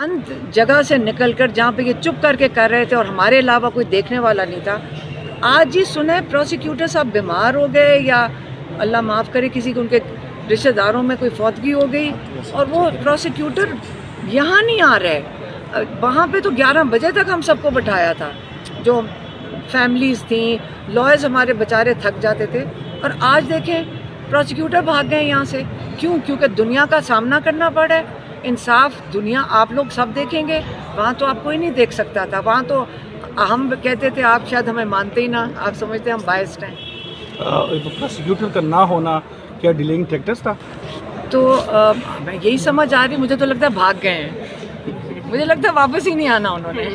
जगह से निकलकर जहाँ पे ये चुप करके कर रहे थे और हमारे अलावा कोई देखने वाला नहीं था, आज ही सुने प्रोसिक्यूटर साहब बीमार हो गए या अल्लाह माफ़ करे किसी को उनके रिश्तेदारों में कोई फौतगी हो गई और वो प्रोसिक्यूटर यहाँ नहीं आ रहे। वहाँ पे तो 11 बजे तक हम सबको बिठाया था, जो फैमिलीज़ थी, लॉयर्स हमारे बेचारे थक जाते थे। और आज देखें प्रोसिक्यूटर भाग गए यहाँ से, क्यों? क्योंकि दुनिया का सामना करना पड़ा है। इंसाफ दुनिया आप लोग सब देखेंगे, वहाँ तो आप कोई नहीं देख सकता था। वहाँ तो हम कहते थे, आप शायद हमें मानते ही ना, आप समझते हम बायस्ड हैं। प्रोसिक्यूटर का ना होना क्या डिलेइंग फैक्टर्स था? तो मैं यही समझ आ रही, मुझे तो लगता है भाग गए हैं, मुझे लगता है वापस ही नहीं आना उन्होंने।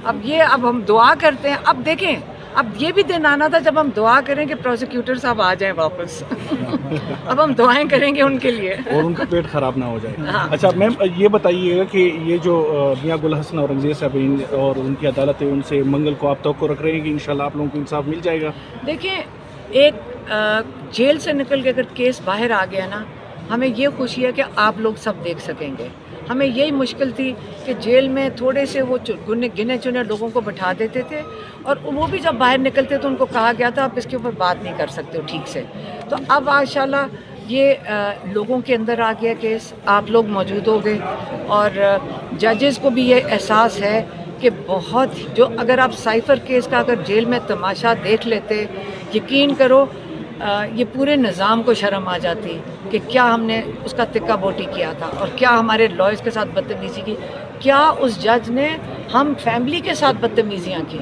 अब हम दुआ करते हैं। अब देखें, अब ये भी दिन आना था जब हम दुआ करें कि प्रोसिक्यूटर साहब आ जाएं वापस। अब हम दुआएं करेंगे उनके लिए और उनका पेट खराब ना हो जाए। हाँ। अच्छा मैम, ये बताइएगा कि ये जो मियां गुल हसन औरंगजेब साहब और उनकी अदालत है, उनसे मंगल को आप तवक्को रख रहे हैं कि इंशाल्लाह आप लोगों को इंसाफ मिल जाएगा? देखिए, एक जेल से निकल के अगर केस बाहर आ गया ना, हमें ये खुशी है कि आप लोग सब देख सकेंगे। हमें यही मुश्किल थी कि जेल में थोड़े से वो गिने चुने लोगों को बैठा देते थे और वो भी जब बाहर निकलते तो उनको कहा गया था आप इसके ऊपर बात नहीं कर सकते हो ठीक से। तो अब माशाल्लाह ये लोगों के अंदर आ गया केस, आप लोग मौजूद हो गए और जजेस को भी ये एहसास है कि बहुत जो अगर आप साइफर केस का अगर जेल में तमाशा देख लेते, यकीन करो ये पूरे निज़ाम को शर्म आ जाती कि क्या हमने उसका तिक्का बोटी किया था और क्या हमारे लॉयर्स के साथ बदतमीज़ी की, क्या उस जज ने हम फैमिली के साथ बदतमीज़ियाँ की।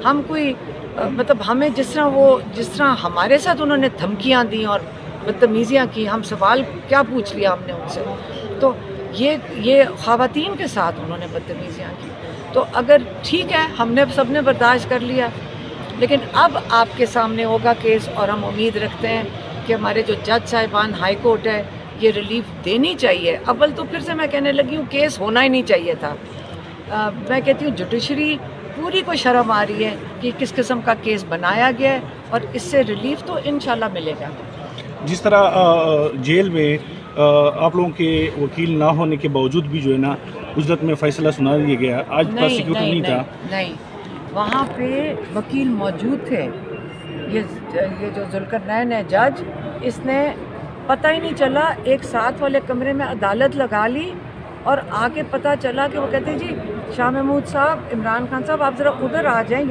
हम कोई मतलब हमें जिस तरह हमारे साथ उन्होंने धमकियाँ दी और बदतमीज़ियाँ की, हम सवाल क्या पूछ लिया हमने उनसे, तो ये ख़वातीन के साथ उन्होंने बदतमीज़ियाँ की। तो अगर ठीक है, हमने सबने बर्दाश्त कर लिया, लेकिन अब आपके सामने होगा केस और हम उम्मीद रखते हैं कि हमारे जो जज साहिबान हाई कोर्ट है ये रिलीफ देनी चाहिए। अव्वल तो फिर से मैं कहने लगी हूँ केस होना ही नहीं चाहिए था। मैं कहती हूँ जुडिशरी पूरी को शर्म आ रही है कि किस किस्म का केस बनाया गया है और इससे रिलीफ तो इंशाल्लाह मिलेगा। जिस तरह जेल में आप लोगों के वकील ना होने के बावजूद भी जो है ना उजरत में फैसला सुना दिया गया, आज प्रोसिक्यूटर नहीं था। नहीं, वहाँ पे वकील मौजूद थे। ये जो जुल्करनैन है जज, इसने पता ही नहीं चला, एक साथ वाले कमरे में अदालत लगा ली और आके पता चला कि वो कहते जी शाह महमूद साहब, इमरान खान साहब आप ज़रा उधर आ जाएं।